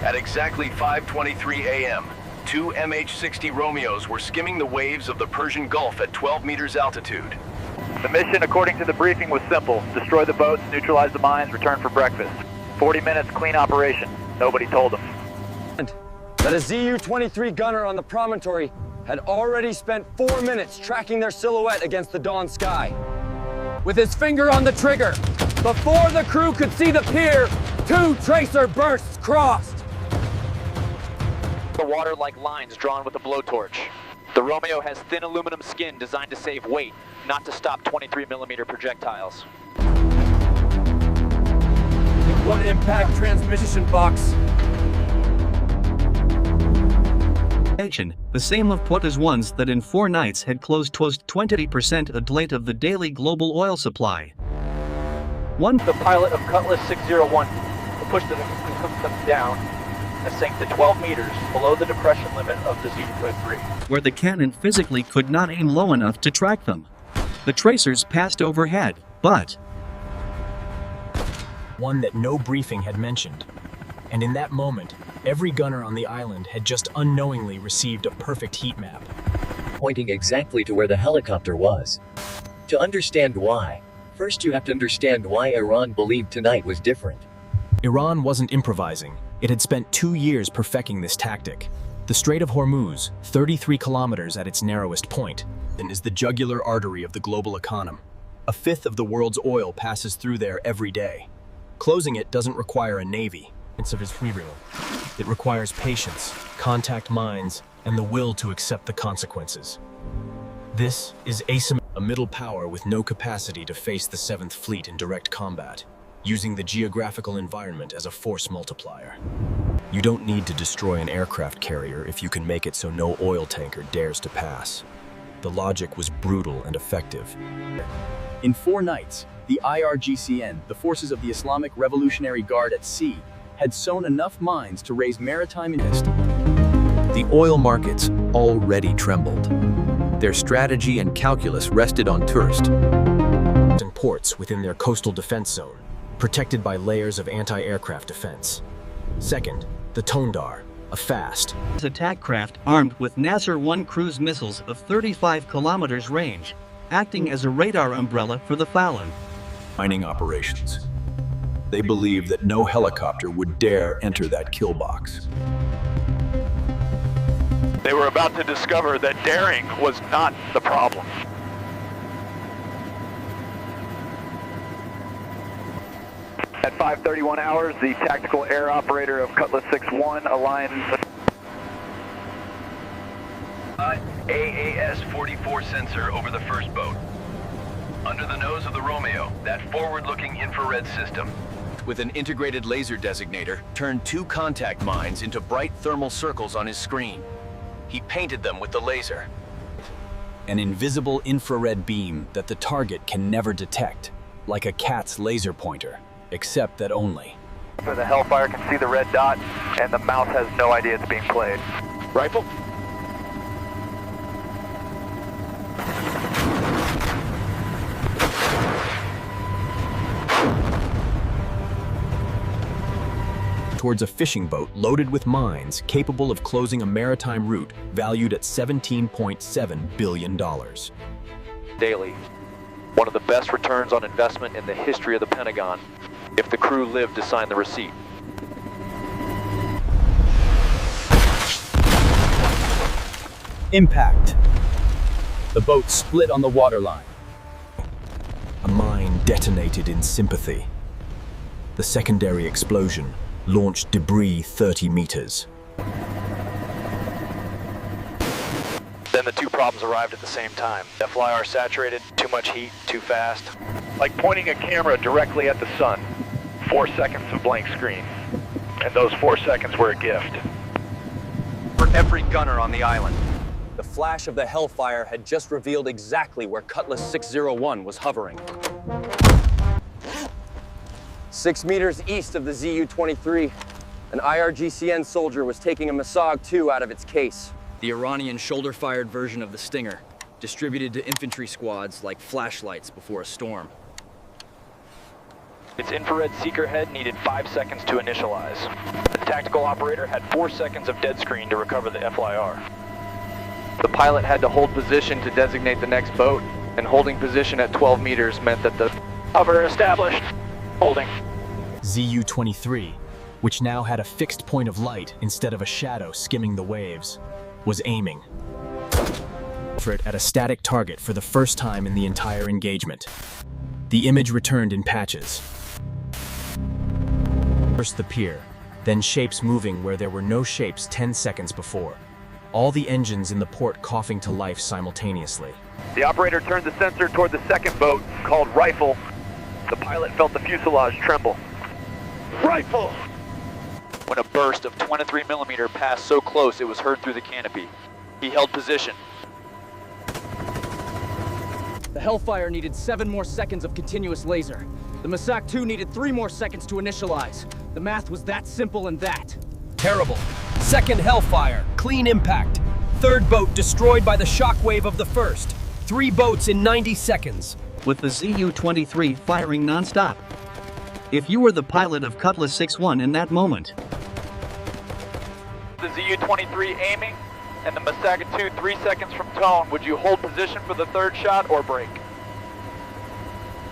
At exactly 5:23 a.m., two MH-60 Romeos were skimming the waves of the Persian Gulf at 12 meters altitude. The mission, according to the briefing, was simple. Destroy the boats, neutralize the mines, return for breakfast. 40 minutes, clean operation. Nobody told them. That a ZU-23 gunner on the promontory had already spent 4 minutes tracking their silhouette against the dawn sky. With his finger on the trigger, before the crew could see the pier, two tracer bursts crossed. The water like lines drawn with a blowtorch. The Romeo has thin aluminum skin designed to save weight, not to stop 23mm projectiles. One impact transmission box. The same of as ones that in 4 nights had closed 20% a delay of the daily global oil supply. The pilot of Cutlass 601 pushed them down and sank to 12 meters below the depression limit of the ZU-23, where the cannon physically could not aim low enough to track them. The tracers passed overhead, but one that no briefing had mentioned. And in that moment, every gunner on the island had just unknowingly received a perfect heat map, pointing exactly to where the helicopter was. To understand why, first you have to understand why Iran believed tonight was different. Iran wasn't improvising. It had spent 2 years perfecting this tactic. The Strait of Hormuz, 33 kilometers at its narrowest point, and is the jugular artery of the global economy. A fifth of the world's oil passes through there every day. Closing it doesn't require a navy. It requires patience, contact minds, and the will to accept the consequences. This is a middle power with no capacity to face the 7th Fleet in direct combat, using the geographical environment as a force multiplier. You don't need to destroy an aircraft carrier if you can make it so no oil tanker dares to pass. The logic was brutal and effective. In 4 nights, the IRGCN, the forces of the Islamic Revolutionary Guard at sea, had sown enough mines to raise maritime interest. The oil markets already trembled. Their strategy and calculus rested on tourists and ports within their coastal defense zone, protected by layers of anti-aircraft defense. Second, the Tondar, a fast attack craft armed with Nasser-1 cruise missiles of 35 kilometers range, acting as a radar umbrella for the Fallon. Mining operations. They believed that no helicopter would dare enter that kill box. They were about to discover that daring was not the problem. At 5:31 hours, the tactical air operator of Cutlass 6-1 aligned AAS-44 sensor over the first boat. Under the nose of the Romeo, that forward-looking infrared system, with an integrated laser designator, turned 2 contact mines into bright thermal circles on his screen. He painted them with the laser. An invisible infrared beam that the target can never detect, like a cat's laser pointer, except that only. The Hellfire can see the red dot, and the mouse has no idea it's being played. Rifle? Towards a fishing boat loaded with mines capable of closing a maritime route valued at $17.7 billion. Daily. One of the best returns on investment in the history of the Pentagon, if the crew lived to sign the receipt. Impact. The boat split on the waterline. A mine detonated in sympathy. The secondary explosion launched debris 30 meters. Then the 2 problems arrived at the same time. FLIR saturated, too much heat, too fast. Like pointing a camera directly at the sun. 4 seconds of blank screen. And those 4 seconds were a gift. For every gunner on the island, the flash of the Hellfire had just revealed exactly where Cutlass 601 was hovering. 6 meters east of the ZU-23, an IRGCN soldier was taking a Misagh-2 out of its case. The Iranian shoulder-fired version of the Stinger, distributed to infantry squads like flashlights before a storm. Its infrared seeker head needed 5 seconds to initialize. The The tactical operator had 4 seconds of dead screen to recover the FLIR. The pilot had to hold position to designate the next boat, and holding position at 12 meters meant that the hover established. Holding. ZU-23, which now had a fixed point of light instead of a shadow skimming the waves, was aiming for it at a static target for the first time in the entire engagement. The image returned in patches. First the pier, then shapes moving where there were no shapes 10 seconds before. All the engines in the port coughing to life simultaneously. The operator turned the sensor toward the second boat, called Rifle. The pilot felt the fuselage tremble. Rifle! When a burst of 23mm passed so close it was heard through the canopy. He held position. The Hellfire needed 7 more seconds of continuous laser. The Misagh-2 needed 3 more seconds to initialize. The math was that simple and that. Terrible. Second Hellfire, clean impact. Third boat destroyed by the shockwave of the first. 3 boats in 90 seconds. With the ZU-23 firing non-stop. If you were the pilot of Cutlass 6-1 in that moment. The ZU-23 aiming, and the Misagh-2 3 seconds from tone. Would you hold position for the third shot or break?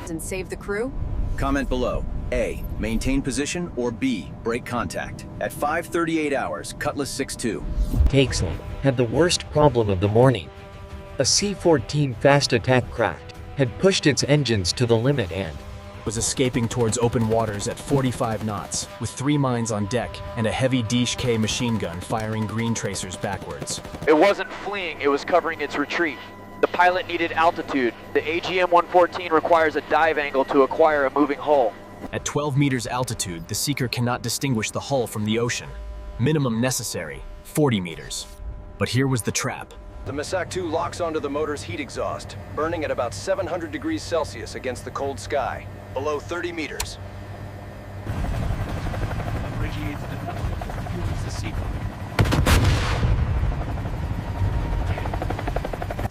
And save the crew? Comment below. A, maintain position, or B, break contact. At 5:38 hours, Cutlass 6-2. Cakesley had the worst problem of the morning. A C-14 fast attack craft had pushed its engines to the limit and was escaping towards open waters at 45 knots, with 3 mines on deck and a heavy Daesh-K machine gun firing green tracers backwards. It wasn't fleeing, it was covering its retreat. The pilot needed altitude. The AGM-114 requires a dive angle to acquire a moving hull. At 12 meters altitude, the seeker cannot distinguish the hull from the ocean. Minimum necessary, 40 meters. But here was the trap. The Misagh-2 locks onto the motor's heat exhaust, burning at about 700 degrees Celsius against the cold sky, below 30 meters.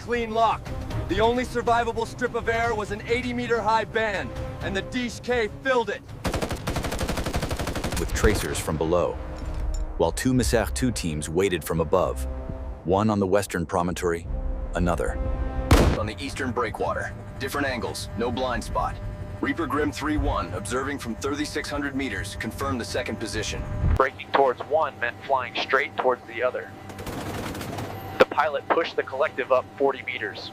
Clean lock. The only survivable strip of air was an 80-meter-high band, and the Daesh-K filled it. With tracers from below, while 2 Misagh-2 teams waited from above. One on the western promontory, another On the eastern breakwater. Different angles, no blind spot. Reaper Grim 3-1, observing from 3,600 meters, confirmed the second position. Braking towards one meant flying straight towards the other. The pilot pushed the collective up 40 meters.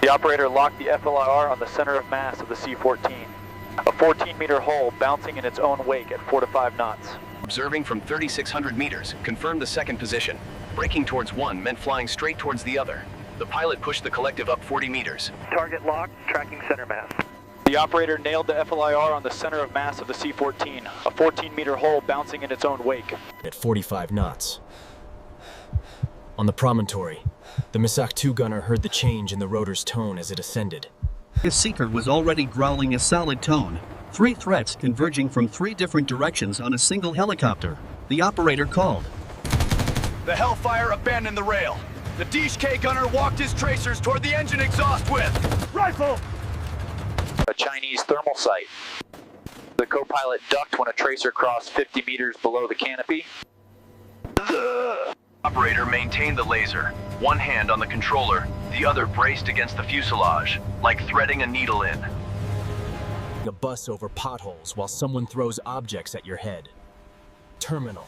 The operator locked the FLIR on the center of mass of the C-14. A 14-meter hull bouncing in its own wake at 4 to 5 knots. Observing from 3,600 meters, confirmed the second position. Braking towards one meant flying straight towards the other. The pilot pushed the collective up 40 meters. Target locked, tracking center mass. The operator nailed the FLIR on the center of mass of the C-14, a 14-meter hull bouncing in its own wake. At 45 knots. On the promontory, the Misagh-2 gunner heard the change in the rotor's tone as it ascended. His seeker was already growling a solid tone. 3 threats converging from 3 different directions on a single helicopter. The operator called. The Hellfire abandoned the rail. The Daesh-K gunner walked his tracers toward the engine exhaust with Rifle! A Chinese thermal sight. The co-pilot ducked when a tracer crossed 50 meters below the canopy. Operator maintained the laser. One hand on the controller, the other braced against the fuselage, like threading a needle in. A bus over potholes while someone throws objects at your head. Terminal.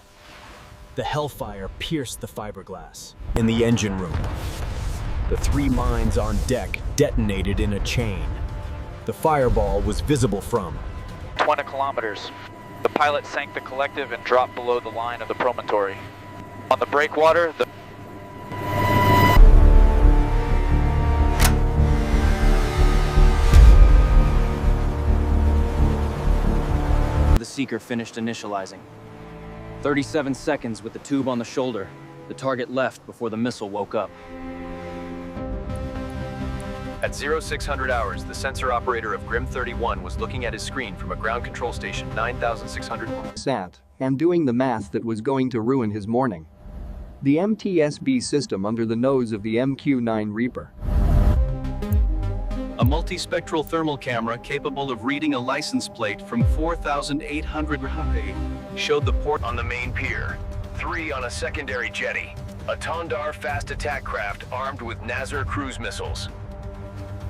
The Hellfire pierced the fiberglass. In the engine room, the 3 mines on deck detonated in a chain. The fireball was visible from 20 kilometers. The pilot sank the collective and dropped below the line of the promontory. On the breakwater, The seeker finished initializing. 37 seconds with the tube on the shoulder. The target left before the missile woke up. At 0600 hours, the sensor operator of Grim 31 was looking at his screen from a ground control station 9,600. Sat, and doing the math that was going to ruin his morning. The MTSB system under the nose of the MQ-9 Reaper. A multispectral thermal camera capable of reading a license plate from 4,800 feet showed the port on the main pier, 3 on a secondary jetty, a Tondar fast attack craft armed with Nazar cruise missiles.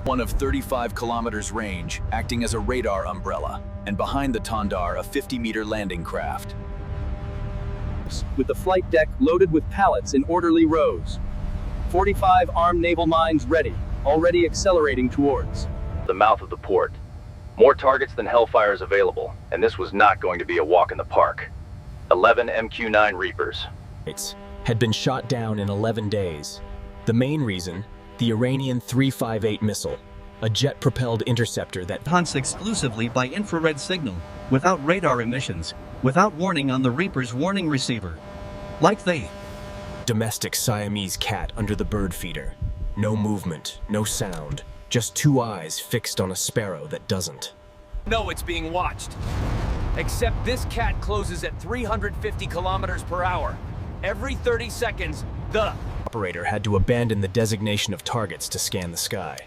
One of 35 kilometers range, acting as a radar umbrella, and behind the Tondar, a 50-meter landing craft. With the flight deck loaded with pallets in orderly rows. 45 armed naval mines ready, already accelerating towards The mouth of the port. More targets than Hellfires available, and this was not going to be a walk in the park. 11 MQ-9 Reapers. Had been shot down in 11 days. The main reason, the Iranian 358 missile, a jet-propelled interceptor that hunts exclusively by infrared signal, without radar emissions, without warning on the Reaper's warning receiver. Like the domestic Siamese cat under the bird feeder. No movement, no sound, just 2 eyes fixed on a sparrow that doesn't. No, it's being watched. Except this cat closes at 350 kilometers per hour. Every 30 seconds, the operator had to abandon the designation of targets to scan the sky.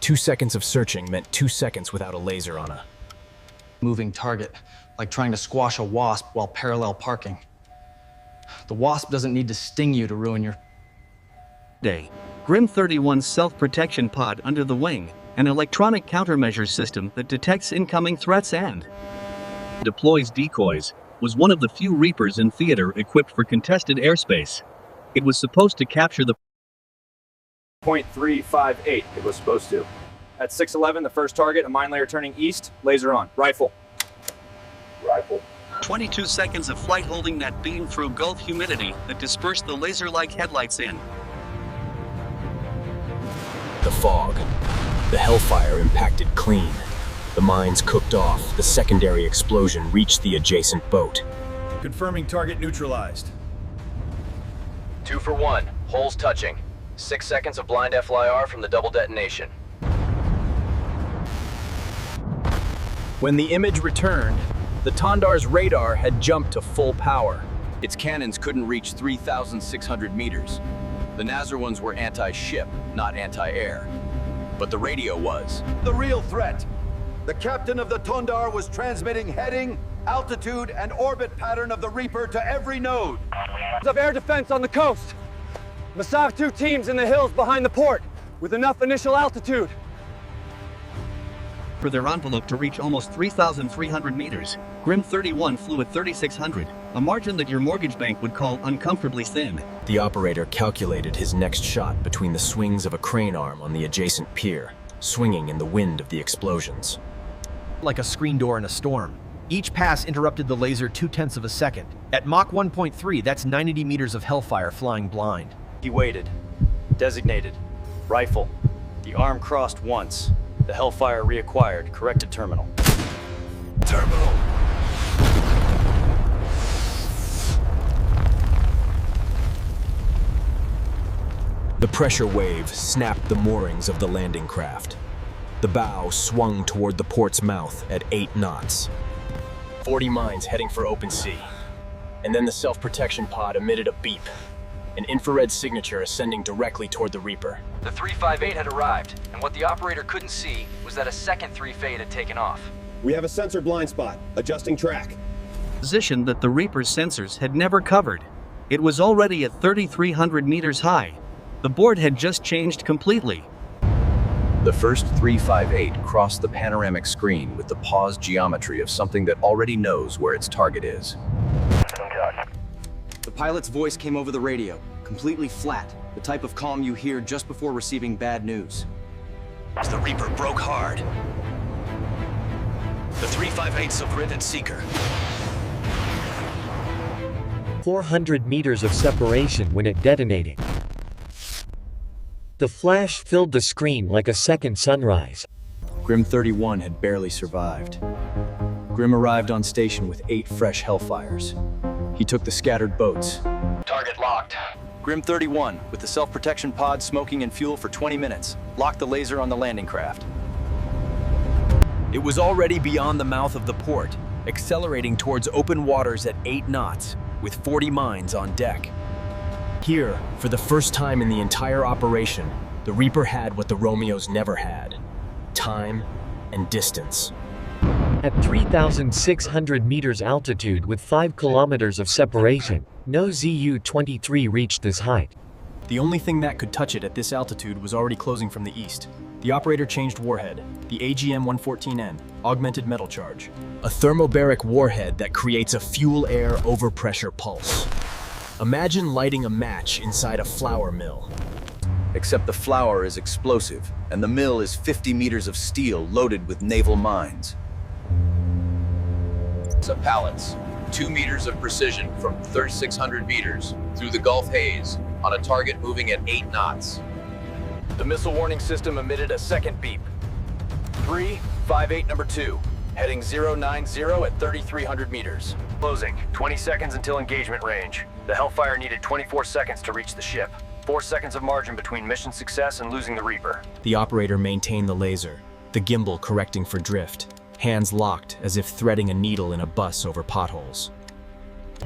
2 seconds of searching meant 2 seconds without a laser on a moving target, like trying to squash a wasp while parallel parking. The wasp doesn't need to sting you to ruin your day. Grim 31's self-protection pod under the wing, an electronic countermeasures system that detects incoming threats and deploys decoys, was one of the few Reapers in theater equipped for contested airspace. It was supposed to capture the .358, it was supposed to. At 6:11, the first target, a mine layer turning east, laser on, rifle. Rifle. 22 seconds of flight holding that beam through Gulf humidity that dispersed the laser-like headlights in the fog. The Hellfire impacted clean. The mines cooked off. The secondary explosion reached the adjacent boat. Confirming target neutralized. 2 for 1, holes touching. 6 seconds of blind FLIR from the double detonation. When the image returned, the Tondar's radar had jumped to full power. Its cannons couldn't reach 3,600 meters. The Nazar ones were anti-ship, not anti-air. But the radio was. The real threat. The captain of the Tondar was transmitting heading, altitude, and orbit pattern of the Reaper to every node. Of air defense on the coast. Misagh-2 teams in the hills behind the port, with enough initial altitude for their envelope to reach almost 3,300 meters. Grim 31 flew at 3,600, a margin that your mortgage bank would call uncomfortably thin. The operator calculated his next shot between the swings of a crane arm on the adjacent pier, swinging in the wind of the explosions. Like a screen door in a storm. Each pass interrupted the laser 0.2 of a second. At Mach 1.3, that's 90 meters of Hellfire flying blind. He waited. Designated. Rifle. The arm crossed once. The Hellfire reacquired. Corrected terminal. Terminal. The pressure wave snapped the moorings of the landing craft. The bow swung toward the port's mouth at 8 knots. 40 mines heading for open sea. And then the self-protection pod emitted a beep. An infrared signature ascending directly toward the Reaper. The 358 had arrived, and what the operator couldn't see was that a second 358 had taken off. We have a sensor blind spot. Adjusting track. Position that the Reaper's sensors had never covered. It was already at 3,300 meters high. The board had just changed completely. The first 358 crossed the panoramic screen with the paused geometry of something that already knows where its target is. The pilot's voice came over the radio, completely flat, the type of calm you hear just before receiving bad news. The Reaper broke hard. The 358's a gridded seeker. 400 meters of separation when it detonated. The flash filled the screen like a second sunrise. Grim 31 had barely survived. Grim arrived on station with 8 fresh Hellfires. He took the scattered boats. Target locked. Grim 31, with the self-protection pod smoking and fuel for 20 minutes, locked the laser on the landing craft. It was already beyond the mouth of the port, accelerating towards open waters at 8 knots, with 40 mines on deck. Here, for the first time in the entire operation, the Reaper had what the Romeos never had. time and distance. At 3,600 meters altitude with 5 kilometers of separation, no Zu-23 reached this height. The only thing that could touch it at this altitude was already closing from the east. The operator changed warhead, the AGM-114 augmented metal charge. A thermobaric warhead that creates a fuel-air overpressure pulse. Imagine lighting a match inside a flour mill. Except the flour is explosive, and the mill is 50 meters of steel loaded with naval mines. Some pallets, 2 meters of precision from 3,600 meters through the Gulf haze on a target moving at 8 knots. The missile warning system emitted a second beep. 358 number 2, heading 090 at 3,300 meters. Closing, 20 seconds until engagement range. The Hellfire needed 24 seconds to reach the ship. 4 seconds of margin between mission success and losing the Reaper. The operator maintained the laser, the gimbal correcting for drift, hands locked as if threading a needle in a bus over potholes.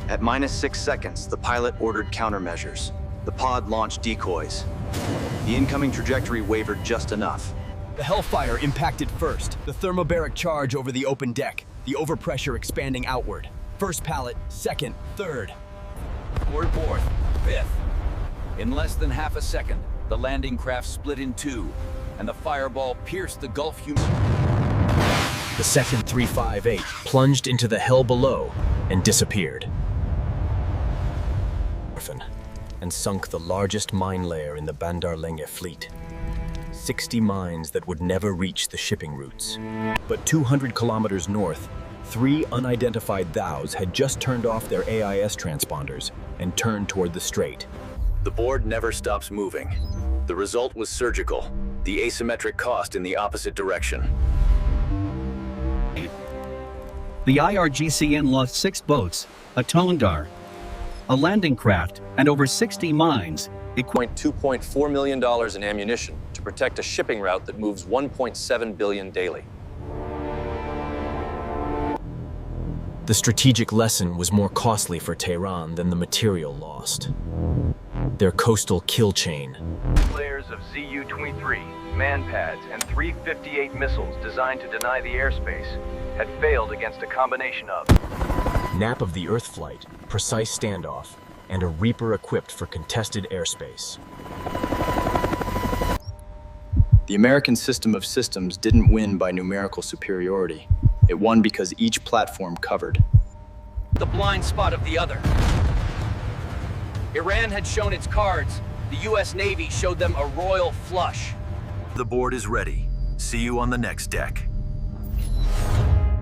At -6 seconds, the pilot ordered countermeasures. The pod launched decoys. The incoming trajectory wavered just enough. The Hellfire impacted first, the thermobaric charge over the open deck, the overpressure expanding outward. First pallet, second, third. Or fourth, fifth. In less than half a second, the landing craft split in two, and the fireball pierced the Gulf humidity. The second 358 plunged into the hell below and disappeared. And sunk the largest mine layer in the Bandar Lengeh fleet. 60 mines that would never reach the shipping routes. But 200 kilometers north, 3 unidentified thous had just turned off their AIS transponders and turned toward the strait. The board never stops moving. The result was surgical, the asymmetric cost in the opposite direction. The IRGCN lost 6 boats, a Tondar, a landing craft, and over 60 mines. $2.4 million in ammunition to protect a shipping route that moves 1.7 billion daily. The strategic lesson was more costly for Tehran than the material lost. Their coastal kill chain. Layers of Zu-23, MANPADS, and 358 missiles designed to deny the airspace had failed against a combination of nap of the Earth flight, precise standoff, and a Reaper equipped for contested airspace. The American system of systems didn't win by numerical superiority. It won because each platform covered The blind spot of the other. Iran had shown its cards. The US Navy showed them a royal flush. The board is ready. See you on the next deck.